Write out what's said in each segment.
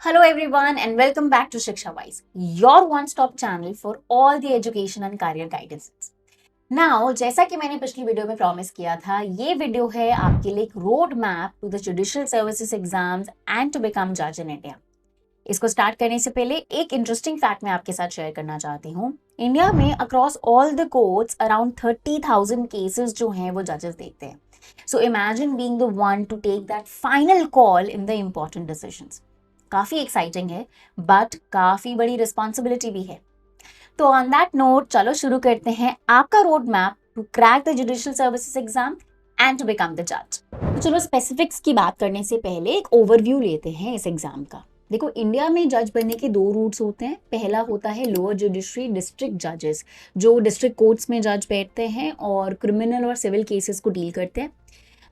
Hello everyone and welcome back to Shiksha Wise, your one-stop channel for all the education and career guidance. Now, जैसा कि मैंने पिछली video में promise किया था, ये वीडियो है आपके लिए एक road map to the judicial services exams and to become जज इन इंडिया। इसको स्टार्ट करने से पहले एक इंटरेस्टिंग फैक्ट मैं आपके साथ शेयर करना चाहती हूँ। इंडिया में across all the courts around 30,000 cases जो हैं वो जजेस देखते हैं। So imagine being the one to take that final call in the important decisions. काफी एक्साइटिंग है बट काफी बड़ी रिस्पॉन्सिबिलिटी भी है। तो ऑन दैट नोट चलो शुरू करते हैं आपका road map to crack the judicial services exam and to become the जज। तो चलो स्पेसिफिक्स की बात करने से पहले एक ओवरव्यू लेते हैं इस एग्जाम का। देखो, इंडिया में जज बनने के दो रूट्स होते हैं। पहला होता है लोअर जुडिशरी डिस्ट्रिक्ट जजेस, जो डिस्ट्रिक्ट कोर्ट्स में जज बैठते हैं और क्रिमिनल और सिविल केसेस को डील करते हैं।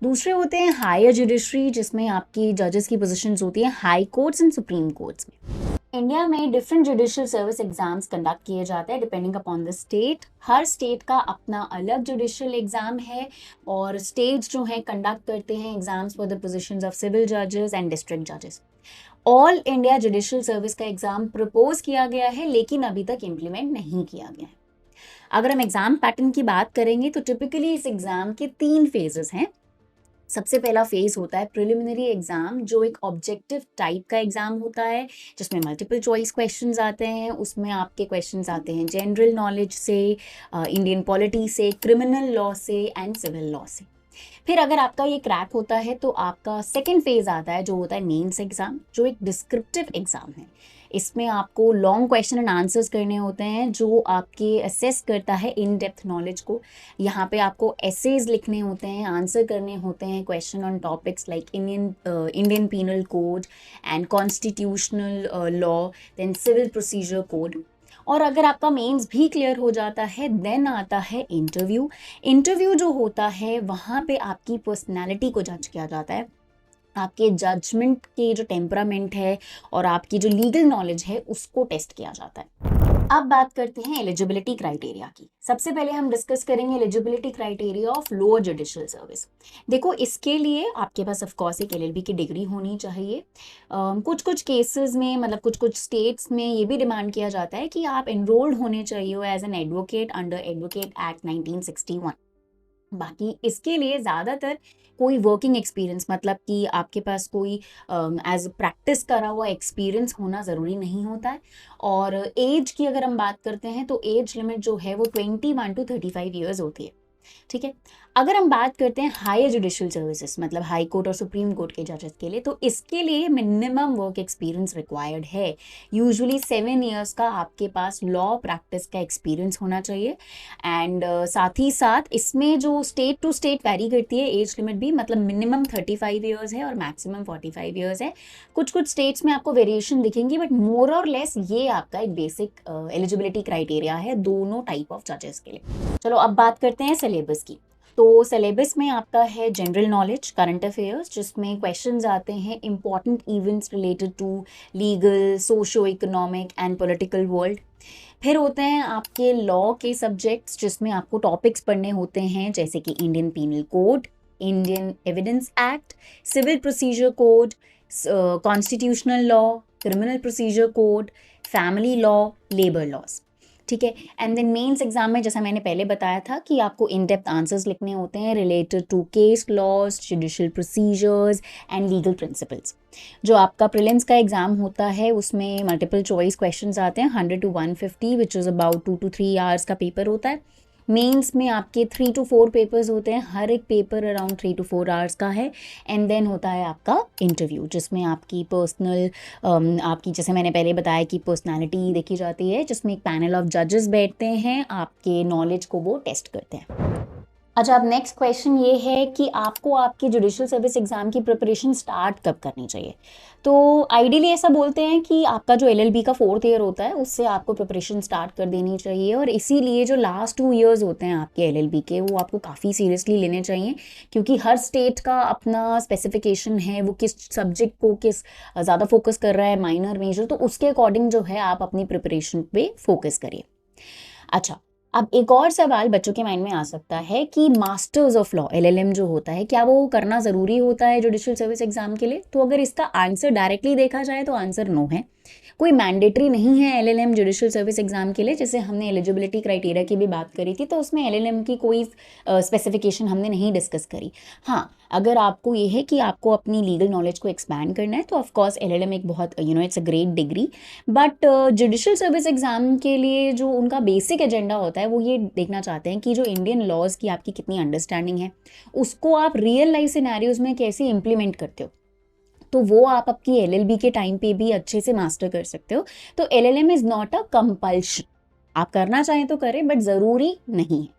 दूसरे होते हैं हायर जुडिशरी, जिसमें आपकी जजेस की पोजीशंस होती हैं high courts and supreme courts में। इंडिया में different judicial service exams conduct किए जाते हैं depending upon the state. Her state का अपना अलग जुडिशियल एग्जाम है और स्टेट्स जो हैं कंडक्ट करते हैं exams for the positions of civil जजेस एंड डिस्ट्रिक्ट जजेस। ऑल इंडिया जुडिशियल सर्विस का एग्जाम प्रपोज किया गया है लेकिन अभी तक इम्प्लीमेंट नहीं किया गया है। अगर हम एग्जाम पैटर्न की बात करेंगे तो टिपिकली इस एग्जाम के 3 फेजेस हैं। सबसे पहला फेज होता है प्रिलिमिनरी एग्जाम, जो एक ऑब्जेक्टिव टाइप का एग्जाम होता है जिसमें मल्टीपल चॉइस क्वेश्चंस आते हैं। उसमें आपके क्वेश्चंस आते हैं जनरल नॉलेज से, इंडियन पॉलिटी से, क्रिमिनल लॉ से एंड सिविल लॉ से। फिर अगर आपका ये क्रैक होता है तो आपका सेकेंड फेज आता है जो होता है मेंस एग्जाम, जो एक डिस्क्रिप्टिव एग्जाम है। इसमें आपको लॉन्ग क्वेश्चन एंड आंसर्स करने होते हैं जो आपके असेस करता है इन डेप्थ नॉलेज को। यहाँ पे आपको एसेज लिखने होते हैं, आंसर करने होते हैं question on topics like Indian penal code and constitutional law, then civil procedure code. और अगर आपका मेंस भी क्लियर हो जाता है देन आता है इंटरव्यू। इंटरव्यू जो होता है वहाँ पे आपकी पर्सनैलिटी को जज किया जाता है, आपके जजमेंट के जो टेम्परामेंट है और आपकी जो लीगल नॉलेज है उसको टेस्ट किया जाता है। अब बात करते हैं एलिजिबिलिटी क्राइटेरिया की। सबसे पहले हम डिस्कस करेंगे eligibility criteria of lower judicial service. देखो, इसके लिए आपके पास ऑफ कोर्स एक एलएलबी की डिग्री होनी चाहिए। कुछ कुछ केसेस में, मतलब कुछ कुछ स्टेट्स में ये भी डिमांड किया जाता है कि आप एनरोल्ड होने चाहिए as an advocate under advocate act 1961। बाकी इसके लिए ज़्यादातर कोई वर्किंग एक्सपीरियंस, मतलब कि आपके पास कोई एज प्रैक्टिस करा हुआ एक्सपीरियंस होना ज़रूरी नहीं होता है। और एज की अगर हम बात करते हैं तो एज लिमिट जो है वो 21 to 35 ईयर्स होती है। ठीक है। अगर हम बात करते हैं हायर जुडिशियल सर्विसेज, मतलब हाई कोर्ट और सुप्रीम कोर्ट के जजेस के लिए, तो इसके लिए मिनिमम वर्क एक्सपीरियंस रिक्वायर्ड है। यूजुअली 7 ईयर्स का आपके पास लॉ प्रैक्टिस का एक्सपीरियंस होना चाहिए। एंड साथ ही साथ इसमें जो स्टेट टू स्टेट वेरी करती है एज लिमिट भी, मतलब मिनिमम 35 ईयर्स है और मैक्सिमम 45 ईयर्स है। कुछ कुछ स्टेट्स में आपको वेरिएशन दिखेंगी बट मोर और लेस ये आपका एक बेसिक एलिजिबिलिटी क्राइटेरिया है दोनों टाइप ऑफ जजेस के लिए। चलो अब बात करते हैं सिलेबस की। तो सिलेबस में आपका है जनरल नॉलेज, करंट अफेयर्स, जिसमें क्वेश्चंस आते हैं important events related to legal, socio economic and political world. फिर होते हैं आपके लॉ के सब्जेक्ट्स, जिसमें आपको टॉपिक्स पढ़ने होते हैं जैसे कि Indian penal code, Indian evidence act, civil procedure code, constitutional law, criminal procedure code, family law, labour laws. ठीक है। एंड देन मेंस एग्जाम में जैसा मैंने पहले बताया था कि आपको इन डेप्थ आंसर्स लिखने होते हैं related to case laws, judicial procedures and legal principles. जो आपका प्रीलिम्स का एग्जाम होता है उसमें मल्टीपल चॉइस क्वेश्चंस आते हैं 100 to 150, which is about 2 to 3 hours का पेपर होता है। मेंस में आपके 3 to 4 पेपर्स होते हैं, हर एक पेपर अराउंड 3 to 4 आवर्स का है। एंड देन होता है आपका इंटरव्यू, जिसमें आपकी पर्सनल आपकी, जैसे मैंने पहले बताया कि पर्सनालिटी देखी जाती है, जिसमें एक पैनल ऑफ जजेस बैठते हैं, आपके नॉलेज को वो टेस्ट करते हैं। अच्छा, अब नेक्स्ट क्वेश्चन ये है कि आपको आपकी जुडिशियल सर्विस एग्जाम की प्रिपरेशन स्टार्ट कब करनी चाहिए। तो आइडियली ऐसा बोलते हैं कि आपका जो एलएलबी का 4th ईयर होता है उससे आपको प्रिपरेशन स्टार्ट कर देनी चाहिए। और इसीलिए जो लास्ट 2 ईयर्स होते हैं आपके एलएलबी के, वो आपको काफ़ी सीरियसली लेने चाहिए, क्योंकि हर स्टेट का अपना स्पेसिफिकेशन है, वो किस सब्जेक्ट को किस ज़्यादा फोकस कर रहा है, माइनर मेजर, तो उसके अकॉर्डिंग जो है आप अपनी प्रिपरेशन पे फोकस करिए। अच्छा, अब एक और सवाल बच्चों के माइंड में आ सकता है कि मास्टर्स ऑफ लॉ एलएलएम जो होता है, क्या वो करना ज़रूरी होता है जुडिशियल सर्विस एग्जाम के लिए? तो अगर इसका आंसर डायरेक्टली देखा जाए तो आंसर नो है। कोई मैंडेटरी नहीं है एलएलएम जुडिशियल सर्विस एग्जाम के लिए। जैसे हमने एलिजिबिलिटी क्राइटेरिया की भी बात करी थी, तो उसमें एलएलएम की कोई स्पेसिफिकेशन हमने नहीं डिस्कस करी। हाँ, अगर आपको ये है कि आपको अपनी लीगल नॉलेज को एक्सपैंड करना है तो ऑफकोर्स एलएलएम एक बहुत it's a great degree. But judicial service exam के लिए जो उनका बेसिक एजेंडा होता है वो ये देखना चाहते हैं कि जो इंडियन लॉज की आपकी कितनी अंडरस्टैंडिंग है, उसको आप रियल लाइफ सिनेरियोज में कैसे इम्प्लीमेंट करते हो। तो वो आप आपकी एलएलबी के टाइम पे भी अच्छे से मास्टर कर सकते हो। तो LLM is not a compulsion, आप करना चाहें तो करें बट ज़रूरी नहीं है।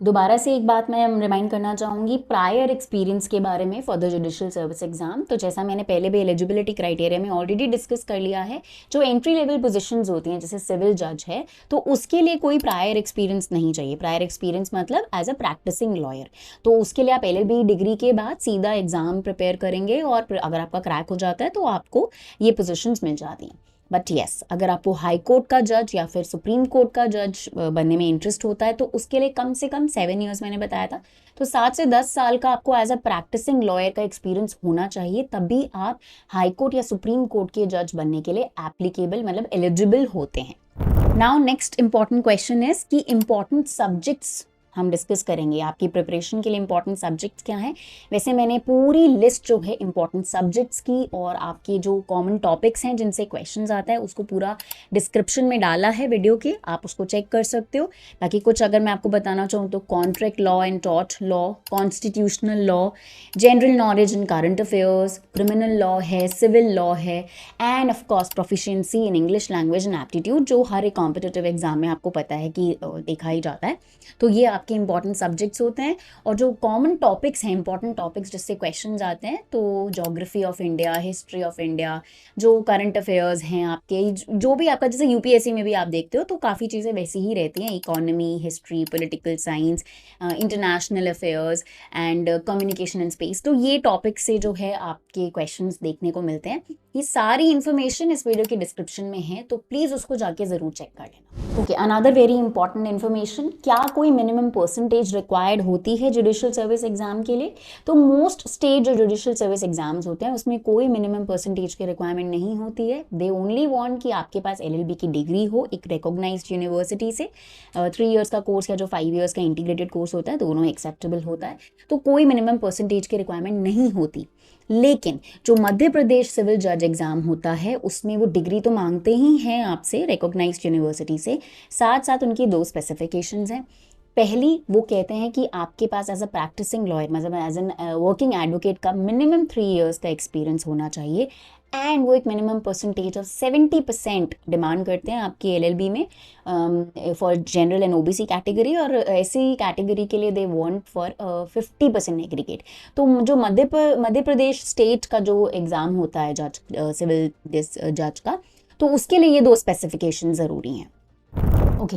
दोबारा से एक बात मैं रिमाइंड करना चाहूँगी प्रायर एक्सपीरियंस के बारे में for the judicial service exam. तो जैसा मैंने पहले भी एलिजिबिलिटी क्राइटेरिया में ऑलरेडी डिस्कस कर लिया है, जो एंट्री लेवल पोजीशंस होती हैं जैसे सिविल जज है, तो उसके लिए कोई प्रायर एक्सपीरियंस नहीं चाहिए। प्रायर एक्सपीरियंस मतलब एज अ प्रैक्टिसिंग लॉयर। तो उसके लिए आप एलएलबी डिग्री के बाद सीधा एग्जाम प्रिपेयर करेंगे और अगर आपका क्रैक हो जाता है तो आपको ये पोजिशंस मिल जाती हैं। बट येस, अगर आपको हाई कोर्ट का जज या फिर सुप्रीम कोर्ट का जज बनने में इंटरेस्ट होता है तो उसके लिए कम से कम 7 ईयर्स मैंने बताया था, तो 7 से 10 साल का आपको एज अ प्रैक्टिसिंग लॉयर का एक्सपीरियंस होना चाहिए, तभी आप हाई कोर्ट या सुप्रीम कोर्ट के जज बनने के लिए एप्लीकेबल मतलब एलिजिबल होते हैं। Now next important question is कि इंपॉर्टेंट सब्जेक्ट्स हम डिस्कस करेंगे। आपकी प्रिपरेशन के लिए इंपॉर्टेंट सब्जेक्ट्स क्या हैं। वैसे मैंने पूरी लिस्ट जो है इंपॉर्टेंट सब्जेक्ट्स की और आपके जो कॉमन टॉपिक्स हैं जिनसे क्वेश्चंस आता है उसको पूरा डिस्क्रिप्शन में डाला है वीडियो के, आप उसको चेक कर सकते हो। बाकी कुछ अगर मैं आपको बताना चाहूँ तो contract law and tort law, constitutional law, general knowledge in current affairs, criminal law है, सिविल लॉ है, and of course proficiency in English language and aptitude, जो हर एक कॉम्पिटिटिव एग्जाम में आपको पता है कि देखा ही जाता है। तो ये आपके इंपॉर्टेंट सब्जेक्ट्स होते हैं। और जो कॉमन टॉपिक्स हैं, इंपॉर्टेंट टॉपिक्स जिससे क्वेश्चंस आते हैं, तो geography of India, history of India, जो करंट अफेयर्स हैं आपके, जो भी आपका जैसे यूपीएससी में भी आप देखते हो तो काफ़ी चीज़ें वैसी ही रहती हैं, economy, history, political science, international affairs and communication and space. तो ये टॉपिक से जो है आपके क्वेश्चंस देखने को मिलते हैं। ये सारी इन्फॉर्मेशन इस वीडियो के डिस्क्रिप्शन में है, तो प्लीज़ उसको जाके ज़रूर चेक कर लेना। Okay, another very important information, क्या कोई मिनिमम परसेंटेज रिक्वायर्ड होती है जुडिशियल सर्विस एग्जाम के लिए? तो मोस्ट स्टेट जो जुडिशियल सर्विस एग्जाम्स होते हैं उसमें कोई मिनिमम परसेंटेज की रिक्वायरमेंट नहीं होती है। दे ओनली वांट कि आपके पास एलएलबी की डिग्री हो एक रिकॉग्नाइज्ड यूनिवर्सिटी से। 3 इयर्स का कोर्स या जो 5 इयर्स का इंटीग्रेटेड कोर्स होता है, दोनों एक्सेप्टेबल होता है, तो कोई मिनिमम परसेंटेज की रिक्वायरमेंट नहीं होती। लेकिन जो मध्य प्रदेश सिविल जज एग्जाम होता है उसमें वो डिग्री तो मांगते ही हैं आपसे रिकॉग्नाइज्ड यूनिवर्सिटी से, साथ साथ उनकी 2 स्पेसिफिकेशंस हैं। पहली, वो कहते हैं कि आपके पास एज अ प्रैक्टिसिंग लॉयर मतलब एज एन वर्किंग एडवोकेट का मिनिमम 3 इयर्स का एक्सपीरियंस होना चाहिए, एंड वो एक मिनिमम परसेंटेज ऑफ 70% डिमांड करते हैं आपकी एलएलबी में for general and OBC category, और ऐसी कैटेगरी के लिए दे वांट फॉर 50% एग्रीगेट। तो जो मध्य प्रदेश स्टेट का जो एग्ज़ाम होता है जज सिविल जज का, तो उसके लिए ये 2 स्पेसिफिकेशन ज़रूरी हैं। ओके,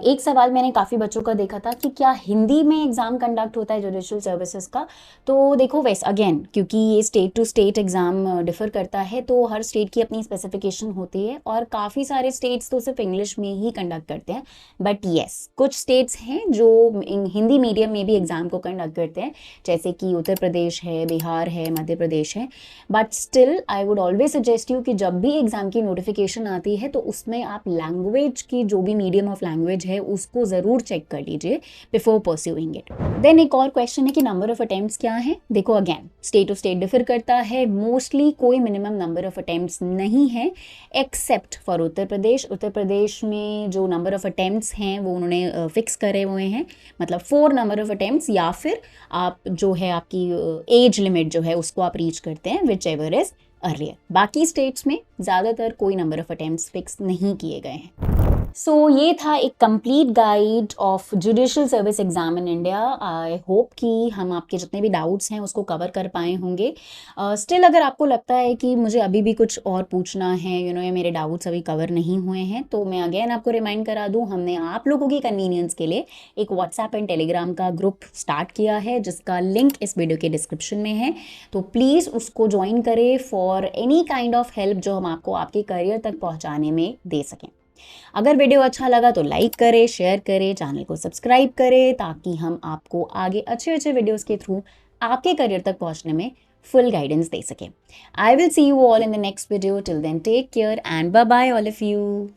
एक सवाल मैंने काफ़ी बच्चों का देखा था कि क्या हिंदी में एग्ज़ाम कंडक्ट होता है जुडिशियल सर्विसेज का? तो देखो वैसे अगेन, क्योंकि ये state to state exam differ करता है, तो हर स्टेट की अपनी स्पेसिफिकेशन होती है और काफ़ी सारे स्टेट्स तो सिर्फ इंग्लिश में ही कंडक्ट करते हैं। बट येस, कुछ स्टेट्स हैं जो हिंदी मीडियम में भी एग्ज़ाम को कंडक्ट करते हैं, जैसे कि उत्तर प्रदेश है, बिहार है, मध्य प्रदेश है। But still I would always suggest you कि जब भी एग्ज़ाम की नोटिफिकेशन आती है तो उसमें आप लैंग्वेज की जो भी मीडियम ऑफ लैंग्वेज है उसको ज़रूर चेक कर लीजिए बिफोर परस्यूइंग इट। देन एक और क्वेश्चन है कि नंबर ऑफ अटेम्प्ट्स क्या है। देखो again, state to state differ करता है, मोस्टली कोई मिनिमम नंबर ऑफ अटेम्प्ट्स नहीं है एक्सेप्ट फॉर उत्तर प्रदेश। उत्तर प्रदेश में जो नंबर ऑफ अटेम्प्ट्स हैं वो उन्होंने फिक्स करे हुए हैं, मतलब 4 नंबर ऑफ अटेम्प्ट्स, या फिर आप जो है आपकी एज लिमिट जो है उसको आप रीच करते हैं विच एवर इज अर्लियर। बाकी स्टेट्स में ज़्यादातर कोई नंबर ऑफ अटेम्प्ट्स फिक्स नहीं किए गए हैं। सो ये था एक complete guide of judicial service exam in India. I hope कि हम आपके जितने भी डाउट्स हैं उसको कवर कर पाए होंगे। स्टिल अगर आपको लगता है कि मुझे अभी भी कुछ और पूछना है, ये मेरे डाउट्स अभी कवर नहीं हुए हैं, तो मैं अगेन आपको रिमाइंड करा दूं, हमने आप लोगों की कन्वीनियंस के लिए एक व्हाट्सएप एंड टेलीग्राम का ग्रुप स्टार्ट किया है जिसका लिंक इस वीडियो के डिस्क्रिप्शन में है। तो प्लीज़ उसको ज्वाइन करें for any kind of help जो हम आपको आपके करियर तक पहुँचाने में दे सकें। अगर वीडियो अच्छा लगा तो लाइक करें, शेयर करें, चैनल को सब्सक्राइब करें ताकि हम आपको आगे अच्छे अच्छे वीडियोस के थ्रू आपके करियर तक पहुंचने में फुल गाइडेंस दे सकें। I will see you all in the next video. Till then take care and bye bye all of you.